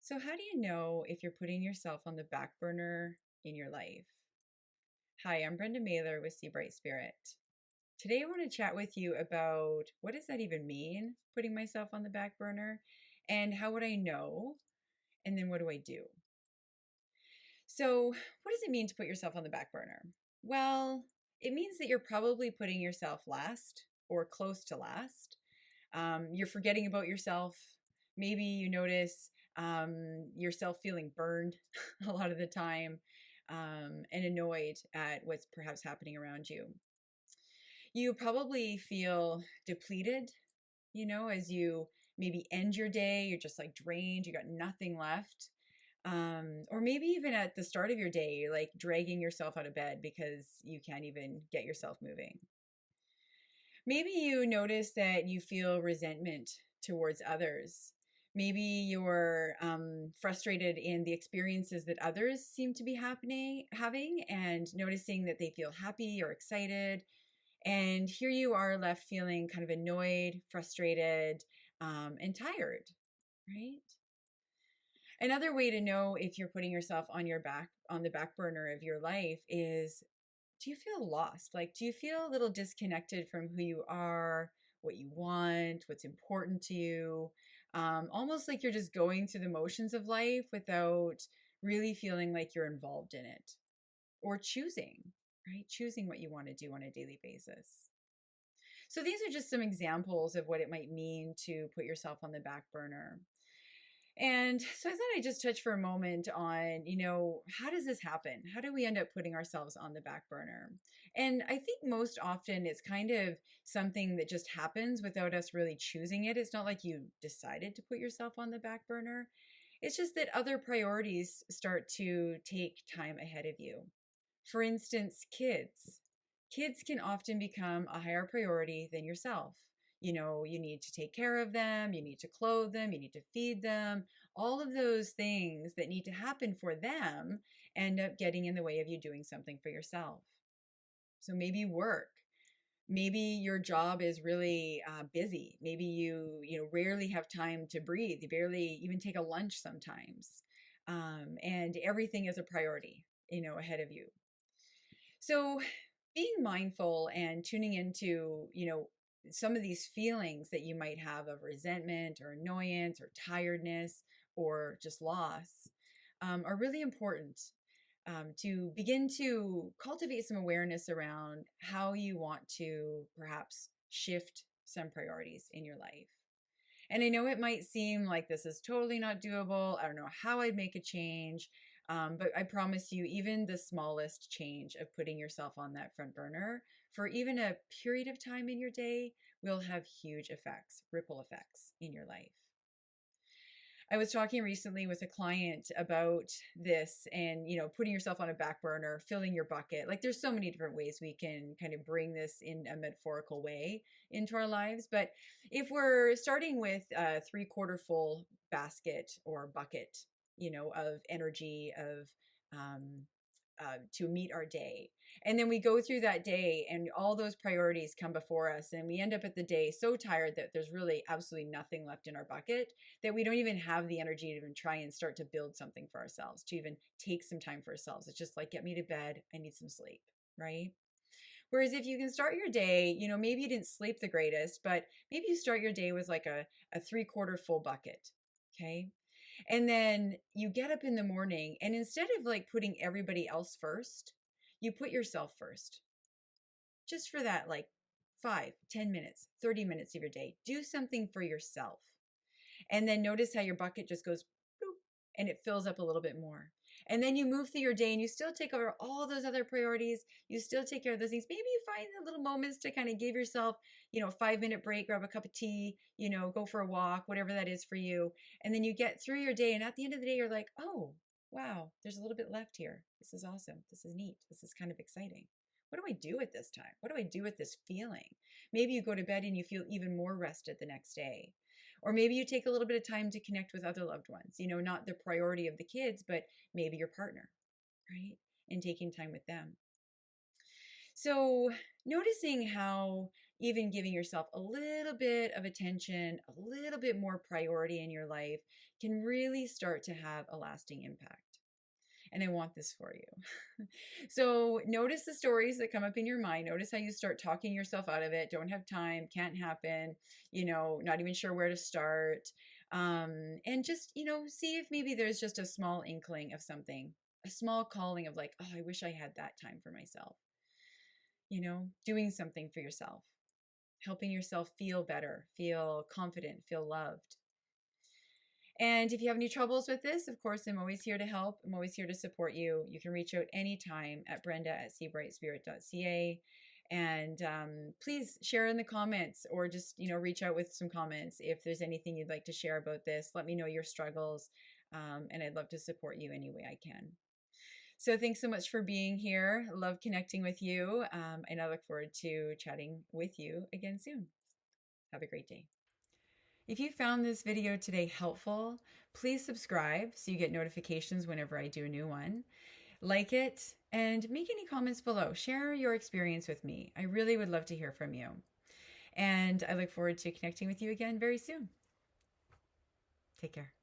So, how do you know if you're putting yourself on the back burner in your life? Hi, I'm Brenda Mailer with Sea Bright Spirit. Today, I want to chat with you about what does that even mean, putting myself on the back burner, and how would I know? And then what do I do? So, what does it mean to put yourself on the back burner? Well, it means that you're probably putting yourself last or close to last. You're forgetting about yourself. Maybe you notice yourself feeling burned a lot of the time and annoyed at what's perhaps happening around you. You probably feel depleted, as you maybe end your day, you're just like drained, you got nothing left. Or maybe even at the start of your day, you're like dragging yourself out of bed because you can't even get yourself moving. Maybe you notice that you feel resentment towards others. Maybe you're frustrated in the experiences that others seem to be having, and noticing that they feel happy or excited. And here you are left feeling kind of annoyed, frustrated, and tired, right? Another way to know if you're putting yourself on the back burner of your life is, do you feel lost? Like, do you feel a little disconnected from who you are, what you want, what's important to you? Almost like you're just going through the motions of life without really feeling like you're involved in it or choosing, right? Choosing what you want to do on a daily basis. So these are just some examples of what it might mean to put yourself on the back burner. And so I thought I'd just touch for a moment on, how does this happen? How do we end up putting ourselves on the back burner? And I think most often it's kind of something that just happens without us really choosing it. It's not like you decided to put yourself on the back burner. It's just that other priorities start to take time ahead of you. For instance, kids. Kids can often become a higher priority than yourself. You need to take care of them, you need to clothe them, you need to feed them. All of those things that need to happen for them end up getting in the way of you doing something for yourself. So maybe work. Maybe your job is really busy. Maybe you rarely have time to breathe. You barely even take a lunch sometimes, and everything is a priority, ahead of you. So being mindful and tuning into, some of these feelings that you might have of resentment or annoyance or tiredness or just loss are really important to begin to cultivate some awareness around how you want to perhaps shift some priorities in your life. And I know it might seem like this is totally not doable. I don't know how I'd make a change. But I promise you, even the smallest change of putting yourself on that front burner for even a period of time in your day will have huge effects, ripple effects in your life. I was talking recently with a client about this and, putting yourself on a back burner, filling your bucket. Like there's so many different ways we can kind of bring this in a metaphorical way into our lives. But if we're starting with a 3/4 full basket or bucket, of energy, of to meet our day. And then we go through that day and all those priorities come before us. And we end up at the day so tired that there's really absolutely nothing left in our bucket, that we don't even have the energy to even try and start to build something for ourselves, to even take some time for ourselves. It's just like, get me to bed. I need some sleep, right? Whereas if you can start your day, maybe you didn't sleep the greatest, but maybe you start your day with like a 3/4 full bucket. Okay. And then you get up in the morning and instead of like putting everybody else first, you put yourself first. Just for that, like 5, 10 minutes, 30 minutes of your day, do something for yourself. And then notice how your bucket just goes boop, and it fills up a little bit more. And then you move through your day and you still take over all those other priorities. You still take care of those things. Maybe you find the little moments to kind of give yourself, a 5-minute break, grab a cup of tea, go for a walk, whatever that is for you. And then you get through your day. And at the end of the day, you're like, oh, wow, there's a little bit left here. This is awesome. This is neat. This is kind of exciting. What do I do at this time? What do I do with this feeling? Maybe you go to bed and you feel even more rested the next day. Or maybe you take a little bit of time to connect with other loved ones, not the priority of the kids, but maybe your partner, right? And taking time with them. So noticing how even giving yourself a little bit of attention, a little bit more priority in your life can really start to have a lasting impact. And I want this for you. So notice the stories that come up in your mind. Notice how you start talking yourself out of it. Don't have time, can't happen, not even sure where to start. And just, see if maybe there's just a small inkling of something, a small calling of like, oh, I wish I had that time for myself. Doing something for yourself, helping yourself feel better, feel confident, feel loved. And if you have any troubles with this, of course, I'm always here to help. I'm always here to support you. You can reach out anytime at brenda@seabrightspirit.ca. And please share in the comments, or just, reach out with some comments. If there's anything you'd like to share about this, let me know your struggles. And I'd love to support you any way I can. So thanks so much for being here. Love connecting with you. And I look forward to chatting with you again soon. Have a great day. If you found this video today helpful, please subscribe so you get notifications whenever I do a new one. Like it and make any comments below. Share your experience with me. I really would love to hear from you. And I look forward to connecting with you again very soon. Take care.